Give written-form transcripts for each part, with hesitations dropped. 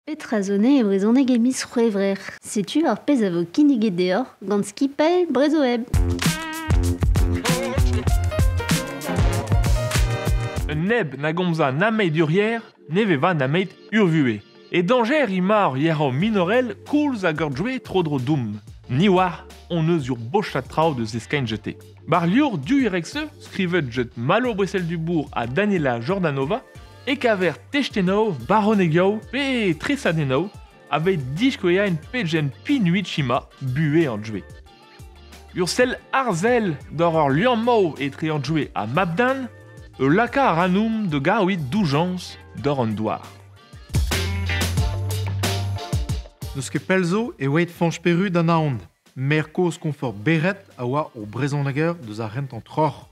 Petrazone et brezoneg emis c'hwevrer. Setu ar pez a vo kinniget deoc'h gant skipel brezoeb. Un neb na gomza nameid urier, neve va nameid urvue. Et danger imar hiero minorel koulz a gordjoué tro-dro doum. Ni war, on eus ur bochat trao de zeskain jeté. Bar liur du irekse, skrivet jet Malo Bressel du Bourg a Daniela Jordanova, e kaver techtenao, baronegao, pe tresadenao, avait diskweain pejen pinuit chima, bué en joué. Ursel arzel d'or ur liammao et tri en joué a Mabdan, laka ranoum de gaouit doujans d'or an douar. Neus ket pelzo e oet fanch peru d'an aond. Merkoz konfort beret a oa o brezonager deus a rent an troc'h.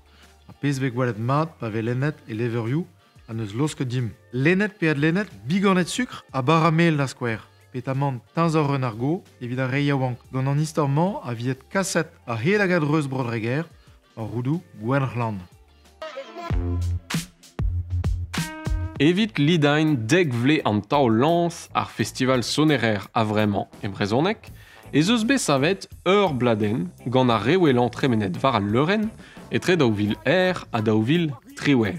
A pez vek walet mat pa ve lennet e leverioù a neus losk dim. Lennet pe ad lennet biganet sukr a bar a mel na skwer. Petamant 15 eur un argo, evit a rei yaouank. Gant an istorman a viet kaset a helagad reus brodreger, a roudou Gwenrland. Evit lidain deg vle an tao lans ar festival sonerer a vremañ e brezhoneg, ez eus bet savet ur bladen gant a rewelant tremenet var al leuren etre daouvil a daouvil triwer.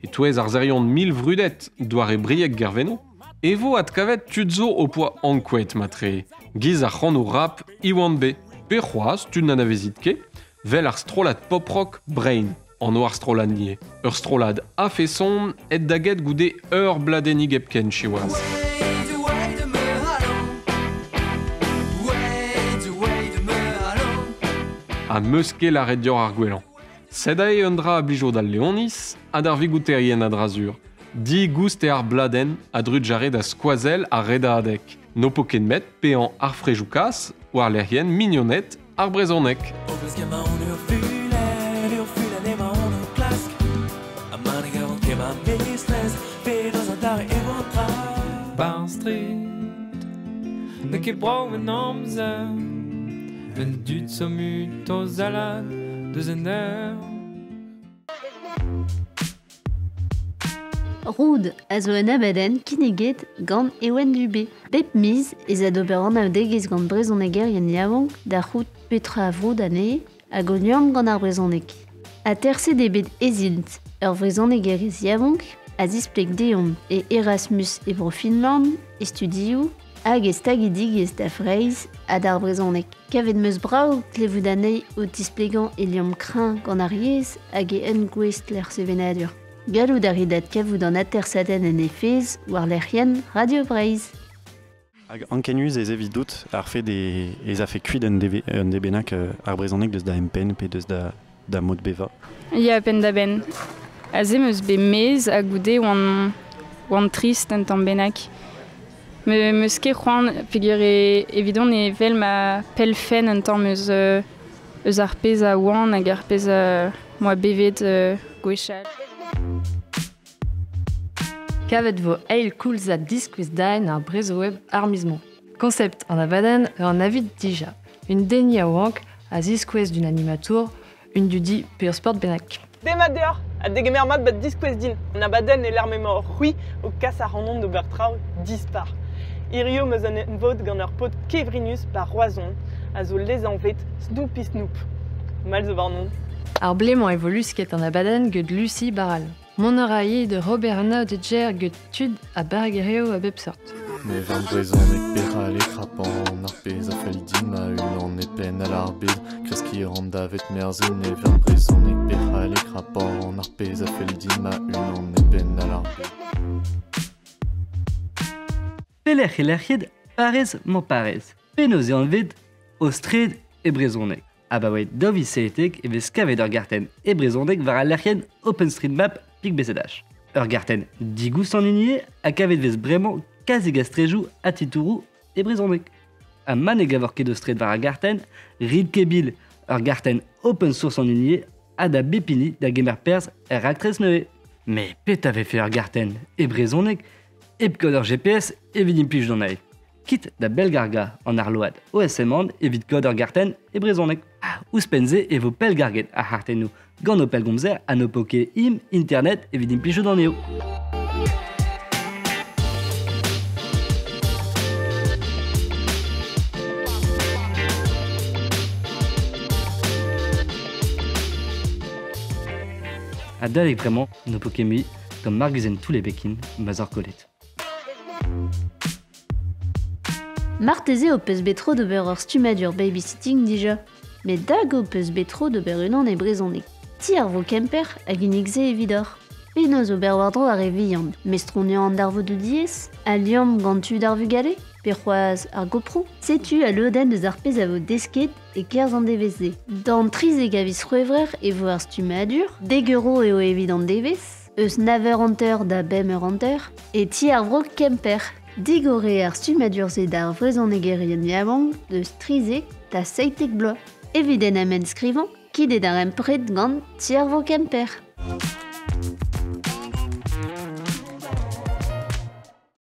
E touez ar zerion 1000 vrudet doare brieg gerveno, e vo ad kavet tudzo o poa ankwet matre, giz ar c'hant o rap iwan be. Pe c'hoaz, tud nan avezit ket, vel ar strolad pop-rock Brain. An o ar strolad lié. Ur strolad a feson et daget goude ur bladenig epken chiwaz. A meusket la red dior ar gwelan. Sed a e un dra a blijo d'al leonis, ad ar vigouterien a drazur. Di goust e ar bladen a drudjare da skoazel a reda adek. No po ket met pe an ar frejoukas ou ar lerien mignonnet ar brezhoneg. Barn Street, ne ket brau en amzer, men dud som ut o zalad deus en eur. Roud a zo an abadenn kinniget gant ewen du B. Pep miz ez a d'ober an aodegiz gant brezoneger yen yaouank da c'hout petra a vroud ane a goliam gant ar brezoneg. A terse debet ezilt ur brezoneger ez yaouank a displeg deomp e Erasmus e bro Finland estudioù hag ez tagidig da freiz a d'ar brezhoneg. Kavet meus brao klevout anei o displegant e liom krin gant ar yez hag e en gwest l'er sevenadur. Gallout a ridat kavout an atersaden en efez war l'erien Radio Breiz. Hag ankenus ez evit dout ar fe ez a fe kuit un debenak ar brezhoneg deus da empen pe deus da mod beva. Ya pen da ben. Azem eus be mez a goude oan trist en tamm benak. Meus ket c'hoant peogwir evidon e vel ma pelfen en tamm eus ar pez a oan hag ar pez a moa bevet gwechal. Kavet vo eil koulz a diskouez daen ar brezoeb armizmont. Koncept an abadenn an avit dija. Un denni a oank a ziskouez d'un animatour, un dudi pe ur sport benak. Demat deoc'h, a degemer mat bat diskouez din. An abadenn e lermemañ c'hwi o kas ar anon d'ober traoù dispar. Irio meus an envod gant ur pot kevrinus par roazon, a zo lezanvet Snoopy Snoop. Mal zo warnon. Ar blemañ e vo lusket an abadenn gant Lucie Baral. Mon eur a ye de Robert Naudger gant tud a bargereo a bep sort. Ne vant brezhoneg peral e krapan, ar pez a fel din ma unan e pen al arbed, kreski ran davet merzin ne vant brezhoneg peral e krapan, ar pez a fel din ma unan e pen al arbed. Pelec'h e lerc'hed parez mo parez. Penoz e anvet o stred e brezhoneg. Abaouet doviseetek e vez kavet ur garten e brezhoneg war a lerc'hed OpenStreetMap pig besedach. Ur garten digous an unie a kavet vez bremañ kazeg a strejou a titourou e brezhoneg. A maneg a vorket o stred war a garten, rid kebil ur garten open source an unie a da bepini da gemer perz er aktrez neue. Me pet ave fe ur garten e brezhoneg ep kod ur GPS evit implij d'an ae. Kit da belgarga an arload OSM-an evit kod ur garten e brezhoneg. Ouspenze e vo pelgarget a c'hartennoù gant o pelgomzer a no poke im internet evit implij d'an eo. a dalek vraiment no Pokémon comme Marguzen tous les Bekin, Mazar Colet. Marteze o peus betro d'ober ur stumadur babysitting déjà. Mais dag o peus betro d'ober unan e brezhoneg. Ti ar vo kemper hag inigze evidor. Penoz ober wardro ar e vihan, mestronian d'ar vo de diez, a liam gantu d'ar vugale, perroaz ar gopro, setu a leoden deus ar pez a vo desket e kerz an devezde. Dan triz e gavis roevrer e vo ar stumadur, deg euro eo evidant devez, eus naver hanter da bemer hanter, et ti ar vro kemper. Digore ar stumadur-se d'ar vrezonegerien yamang deus trize ta seitek bloa. Eviden amen skrivant, kid ed ar empret gant ti ar vo kemper.